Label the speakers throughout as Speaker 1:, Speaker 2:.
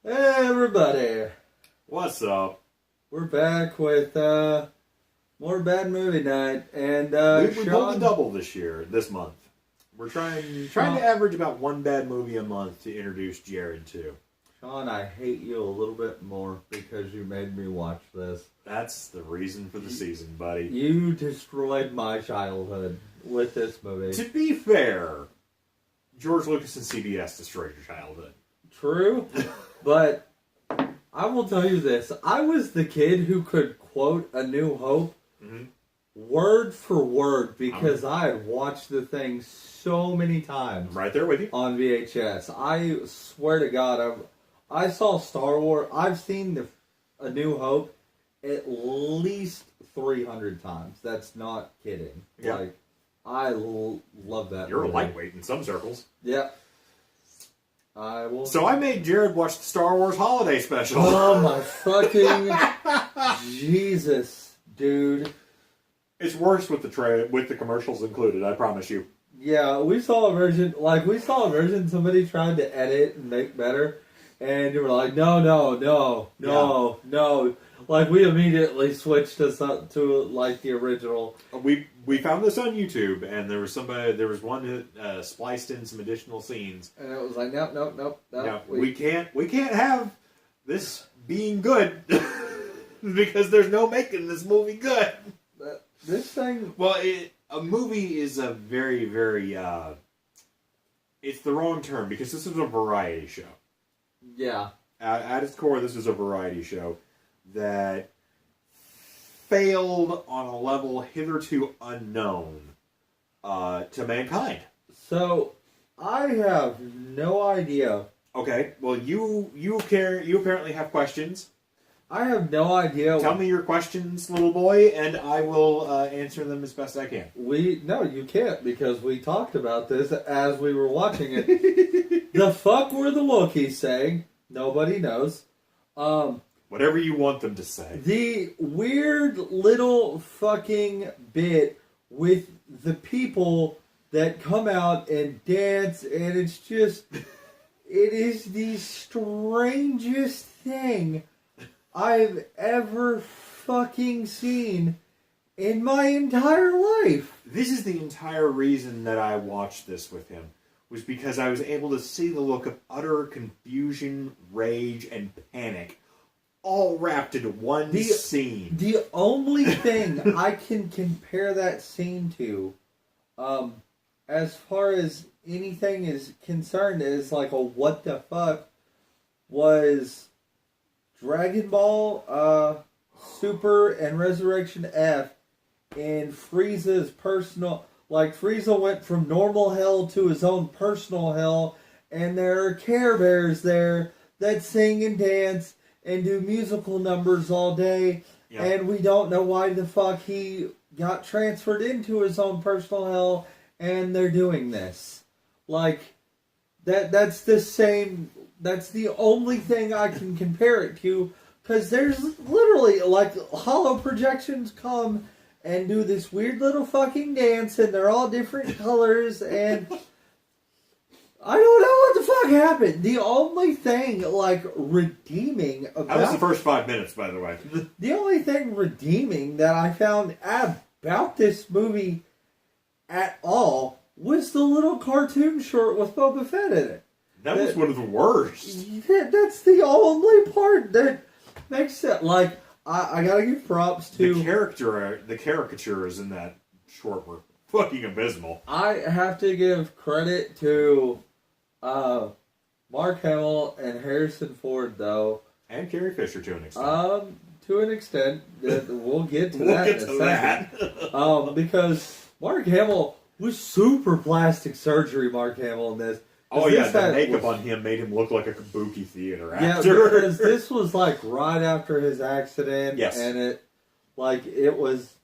Speaker 1: Hey everybody,
Speaker 2: What's up?
Speaker 1: we're back with more bad movie night, and
Speaker 2: We pulled a
Speaker 1: Sean.
Speaker 2: double this month. We're trying to average about one bad movie a month to introduce Jared to.
Speaker 1: Sean, I hate you a little bit more because you made me watch this.
Speaker 2: That's the reason for the season, buddy.
Speaker 1: You destroyed my childhood with this movie.
Speaker 2: To be fair, George Lucas and CBS destroyed your childhood.
Speaker 1: True, but I will tell you this: I was the kid who could quote A New Hope word for word because I had watched the thing so many times.
Speaker 2: I'm right there with you.
Speaker 1: On VHS. I swear to God, I saw Star Wars. I've seen A New Hope at least 300 times. That's not kidding.
Speaker 2: Yeah.
Speaker 1: Like, I love that
Speaker 2: You're
Speaker 1: movie.
Speaker 2: a lightweight in some circles.
Speaker 1: Yeah. I will.
Speaker 2: So I made Jared watch the Star Wars Holiday Special.
Speaker 1: Oh my fucking Jesus, dude.
Speaker 2: It's worse with the commercials included, I promise you.
Speaker 1: Yeah, we saw a version, somebody tried to edit and make better, and you were like, no. Like, we immediately switched to the original.
Speaker 2: We found this on YouTube, and there was one that spliced in some additional scenes.
Speaker 1: And it was like, nope.
Speaker 2: No, we can't have this being good because there's no making this movie good.
Speaker 1: This thing...
Speaker 2: Well, a movie is a very, very... it's the wrong term, because this is a variety show.
Speaker 1: Yeah.
Speaker 2: At its core, this is a variety show that failed on a level hitherto unknown to mankind.
Speaker 1: So, I have no idea.
Speaker 2: Okay, well, you apparently have questions.
Speaker 1: I have no idea.
Speaker 2: Tell me your questions, little boy, and I will answer them as best I can.
Speaker 1: No, you can't, because we talked about this as we were watching it. The fuck were the Wookiees saying? Nobody knows.
Speaker 2: Whatever you want them to say.
Speaker 1: The weird little fucking bit with the people that come out and dance, and it's just... It is the strangest thing I've ever fucking seen in my entire life.
Speaker 2: This is the entire reason that I watched this with him, was because I was able to see the look of utter confusion, rage, and panic all wrapped into one scene.
Speaker 1: The only thing I can compare that scene to, as far as anything is concerned, is like a what the fuck, was Dragon Ball Super and Resurrection F in Frieza's personal... Like, Frieza went from normal hell to his own personal hell, and there are Care Bears there that sing and dance and do musical numbers all day, and we don't know why the fuck he got transferred into his own personal hell, and they're doing this. Like, that's the same... That's the only thing I can compare it to, because there's literally, like, hollow projections come and do this weird little fucking dance, and they're all different colors, and I don't know what the fuck happened. The only thing, like, redeeming about...
Speaker 2: That was the first 5 minutes, by the way.
Speaker 1: The only thing redeeming that I found about this movie at all was the little cartoon short with Boba Fett in it.
Speaker 2: That was one of the worst.
Speaker 1: That's the only part that makes it... Like, I gotta give props to...
Speaker 2: The caricatures in that short were fucking abysmal.
Speaker 1: I have to give credit to Mark Hamill and Harrison Ford, though.
Speaker 2: And Carrie Fisher, to an extent.
Speaker 1: To an extent. We'll get to that in a second. Because Mark Hamill was super plastic surgery, Mark Hamill, in this.
Speaker 2: Oh yeah, the makeup on him made him look like a kabuki theater actor.
Speaker 1: Yeah, because this was like right after his accident.
Speaker 2: Yes.
Speaker 1: And it was...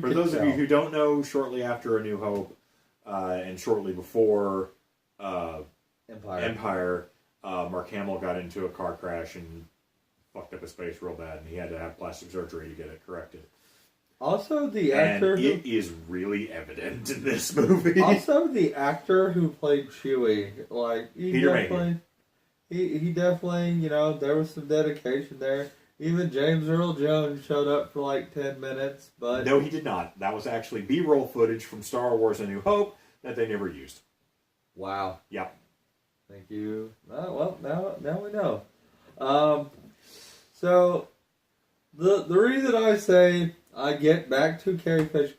Speaker 2: For those of you who don't know, shortly after A New Hope, and shortly before Empire, Mark Hamill got into a car crash and fucked up his face real bad, and he had to have plastic surgery to get it corrected.
Speaker 1: Also, the actor
Speaker 2: and it is really evident in this movie.
Speaker 1: Also, the actor who played Chewie, like
Speaker 2: Peter Mayhew.
Speaker 1: he definitely, there was some dedication there. Even James Earl Jones showed up for like 10 minutes, but
Speaker 2: No, he did not. That was actually B-roll footage from Star Wars: A New Hope that they never used.
Speaker 1: wow.
Speaker 2: Yeah.
Speaker 1: Thank you. Well, now we know. So the reason I say I get back to Carrie Fisher,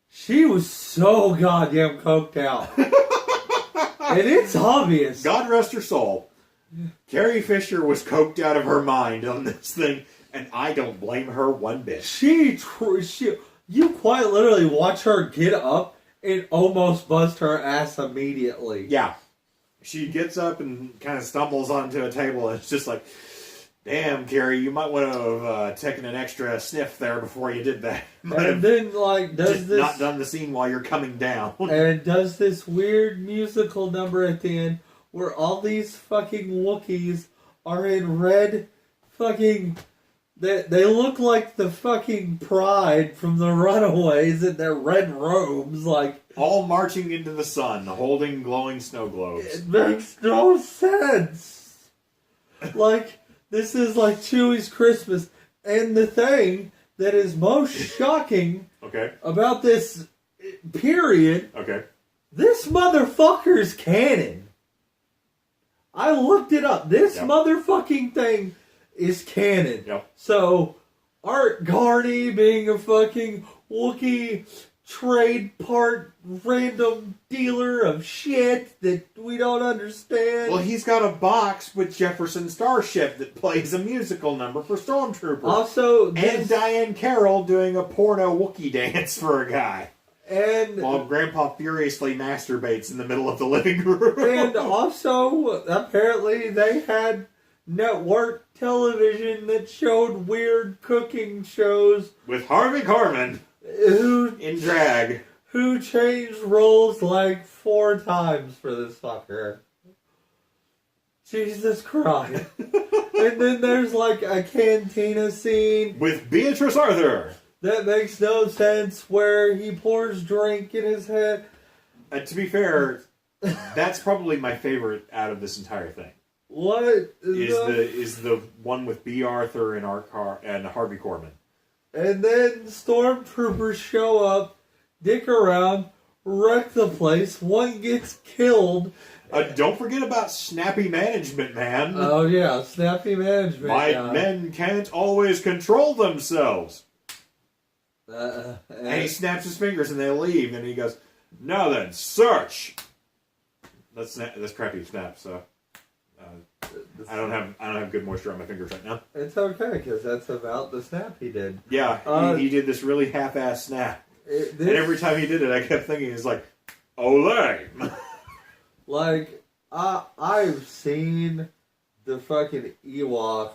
Speaker 1: she was so goddamn coked out, and it's obvious.
Speaker 2: God rest her soul. Carrie Fisher was coked out of her mind on this thing, and I don't blame her one bit.
Speaker 1: She you quite literally watch her get up and almost bust her ass immediately.
Speaker 2: Yeah. She gets up and kind of stumbles onto a table, and it's just like, damn, Carrie, you might want to have taken an extra sniff there before you did that.
Speaker 1: And then,
Speaker 2: just not done the scene while you're coming down.
Speaker 1: And does this weird musical number at the end where all these fucking Wookiees are in red fucking... They look like the fucking Pride from the Runaways in their red robes,
Speaker 2: all marching into the sun, holding glowing snow globes.
Speaker 1: It makes no sense. This is like Chewie's Christmas. And the thing that is most shocking about this period, this motherfucker's canon. I looked it up. This motherfucking thing is canon.
Speaker 2: Yep.
Speaker 1: So, Art Carney being a fucking Wookiee trade part random dealer of shit that we don't understand.
Speaker 2: Well, he's got a box with Jefferson Starship that plays a musical number for Stormtroopers.
Speaker 1: Also,
Speaker 2: and Diane Carroll doing a porno Wookiee dance for a guy.
Speaker 1: And
Speaker 2: while Grandpa furiously masturbates in the middle of the living room.
Speaker 1: And also, apparently, they had network television that showed weird cooking shows
Speaker 2: with Harvey Korman in drag,
Speaker 1: who changed roles like 4 times for this fucker. Jesus Christ. And then there's like a cantina scene
Speaker 2: with Beatrice Arthur
Speaker 1: that makes no sense, where he pours drink in his head.
Speaker 2: To be fair, that's probably my favorite out of this entire thing.
Speaker 1: What
Speaker 2: is the one with B. Arthur and and Harvey Korman.
Speaker 1: And then stormtroopers show up, dick around, wreck the place. One gets killed.
Speaker 2: Don't forget about snappy management, man.
Speaker 1: Oh yeah, snappy management.
Speaker 2: My men can't always control themselves. And he snaps his fingers and they leave, and he goes, "Now then, search." That's crappy snap. So. I don't have good moisture on my fingers right now.
Speaker 1: It's okay, because that's about the snap he did.
Speaker 2: Yeah, he did this really half-ass snap. And every time he did it, I kept thinking, it's like, Olay!
Speaker 1: I've seen the fucking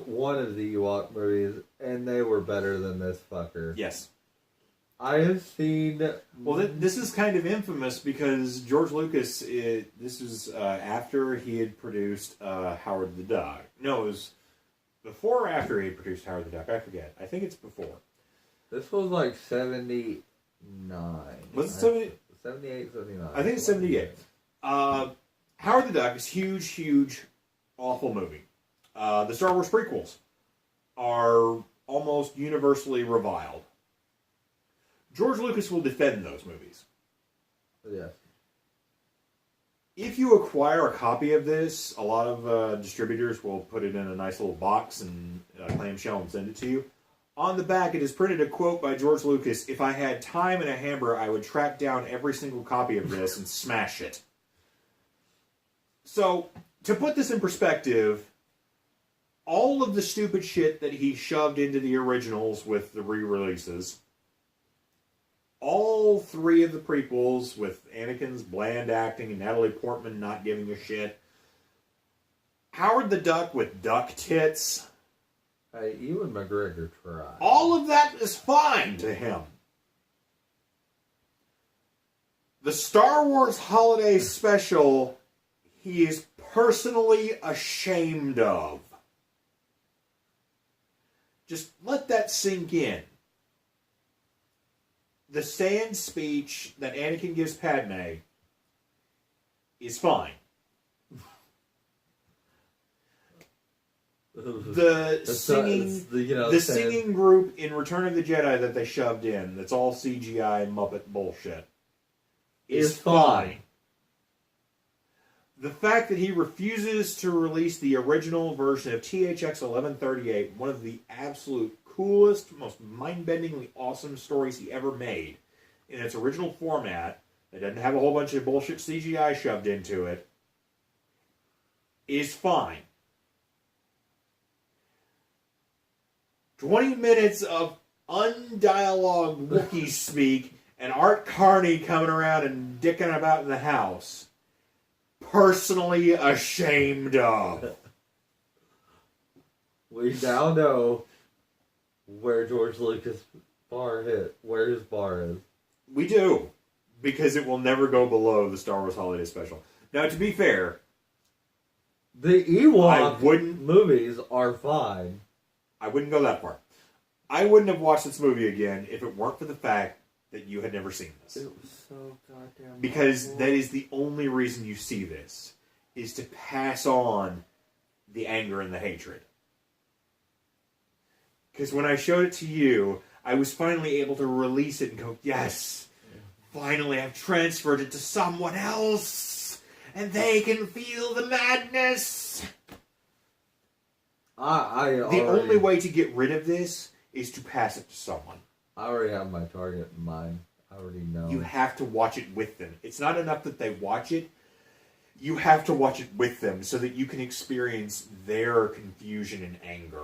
Speaker 1: one of the Ewok movies, and they were better than this fucker.
Speaker 2: Yes.
Speaker 1: I have seen...
Speaker 2: Well, this is kind of infamous because George Lucas, this was after he had produced Howard the Duck. No, it was before or after he had produced Howard the Duck. I forget. I think it's before.
Speaker 1: This was like 79.
Speaker 2: Was it 70?
Speaker 1: 78, 79.
Speaker 2: I think it's 78. Howard the Duck is huge, awful movie. The Star Wars prequels are almost universally reviled. George Lucas will defend those movies.
Speaker 1: Yes.
Speaker 2: If you acquire a copy of this, a lot of distributors will put it in a nice little box and clamshell and send it to you. On the back, it is printed a quote by George Lucas: "If I had time and a hammer, I would track down every single copy of this and smash it." So, to put this in perspective, all of the stupid shit that he shoved into the originals with the re-releases, all 3 of the prequels with Anakin's bland acting and Natalie Portman not giving a shit, Howard the Duck with duck tits,
Speaker 1: Hey, Ewan McGregor tried.
Speaker 2: all of that is fine to him. The Star Wars Holiday Special, he is personally ashamed of. Just let that sink in. The Sand speech that Anakin gives Padme is fine. The singing, the singing group in Return of the Jedi that they shoved in, that's all CGI Muppet bullshit, is fine. The fact that he refuses to release the original version of THX 1138, one of the absolute coolest, most mind-bendingly awesome stories he ever made, in its original format, that doesn't have a whole bunch of bullshit CGI shoved into it, is fine. 20 minutes of undialogued Wookiee speak and Art Carney coming around and dicking about in the house. Personally ashamed of.
Speaker 1: We now know where George Lucas' where his bar is.
Speaker 2: We do. Because it will never go below the Star Wars Holiday Special. Now, to be fair,
Speaker 1: the Ewok movies are fine.
Speaker 2: I wouldn't go that far. I wouldn't have watched this movie again if it weren't for the fact that you had never seen this.
Speaker 1: It was so goddamn
Speaker 2: because
Speaker 1: awful.
Speaker 2: That is the only reason you see this, is to pass on the anger and the hatred. Because when I showed it to you, I was finally able to release it and go, yes, finally I've transferred it to someone else, and they can feel the madness. The only way to get rid of this is to pass it to someone.
Speaker 1: I already have my target in mind. I already know.
Speaker 2: You have to watch it with them. It's not enough that they watch it. You have to watch it with them so that you can experience their confusion and anger.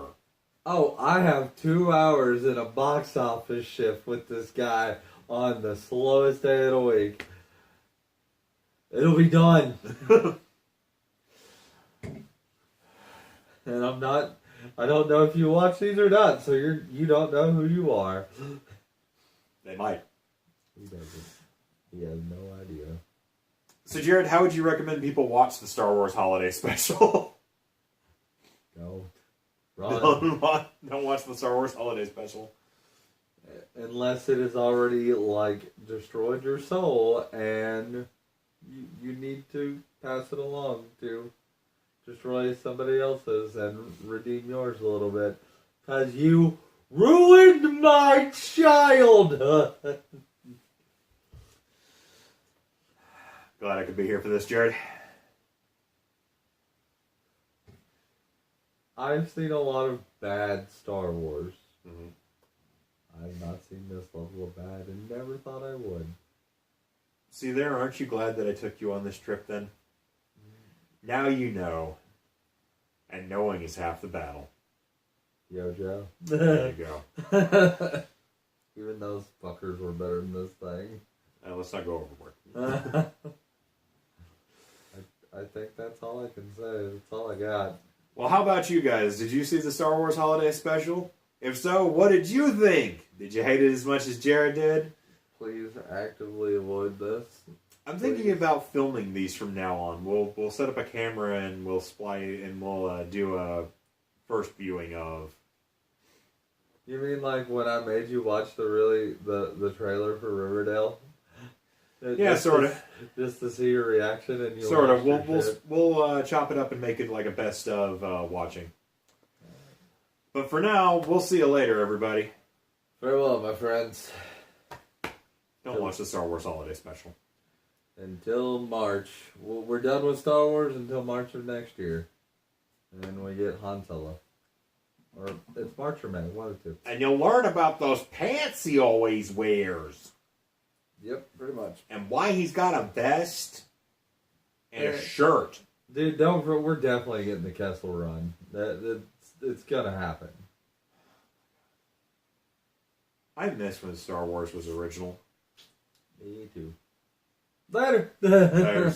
Speaker 1: Oh, I have 2 hours in a box office shift with this guy on the slowest day of the week. It'll be done. And I don't know if you watch these or not, so you don't know who you are.
Speaker 2: They might.
Speaker 1: He doesn't. He has no idea.
Speaker 2: So, Jared, how would you recommend people watch the Star Wars Holiday Special?
Speaker 1: Don't
Speaker 2: watch the Star Wars Holiday Special.
Speaker 1: Unless it has already, destroyed your soul, and you need to pass it along to destroy somebody else's and redeem yours a little bit. Because you ruined my child!
Speaker 2: Glad I could be here for this, Jared.
Speaker 1: I've seen a lot of bad Star Wars.
Speaker 2: Mm-hmm.
Speaker 1: I've not seen this level of bad and never thought I would.
Speaker 2: See there, aren't you glad that I took you on this trip then? Now you know. And knowing is half the battle.
Speaker 1: Yo, Joe.
Speaker 2: There you go.
Speaker 1: Even those fuckers were better than this thing.
Speaker 2: Let's not go overboard.
Speaker 1: I think that's all I can say. That's all I got.
Speaker 2: Well, how about you guys? Did you see the Star Wars Holiday Special? If so, what did you think? Did you hate it as much as Jared did?
Speaker 1: Please actively avoid this.
Speaker 2: I'm thinking about filming these from now on. We'll set up a camera and we'll do a first viewing of.
Speaker 1: You mean like when I made you watch the trailer for Riverdale?
Speaker 2: Yeah, sort of.
Speaker 1: Just to see your reaction and you
Speaker 2: sort of. We'll chop it up and make it like a best of watching. But for now, we'll see you later, everybody.
Speaker 1: Farewell, my friends.
Speaker 2: Don't watch the Star Wars Holiday Special.
Speaker 1: Until March. We're done with Star Wars until March of next year. And then we get Han Solo. Or it's March or May, one of the two.
Speaker 2: And you'll learn about those pants he always wears.
Speaker 1: Yep, pretty much.
Speaker 2: And why he's got a vest and a shirt.
Speaker 1: Dude, we're definitely getting the Kessel Run. It's gonna happen.
Speaker 2: I miss when Star Wars was original.
Speaker 1: Me too. Later.
Speaker 2: Later.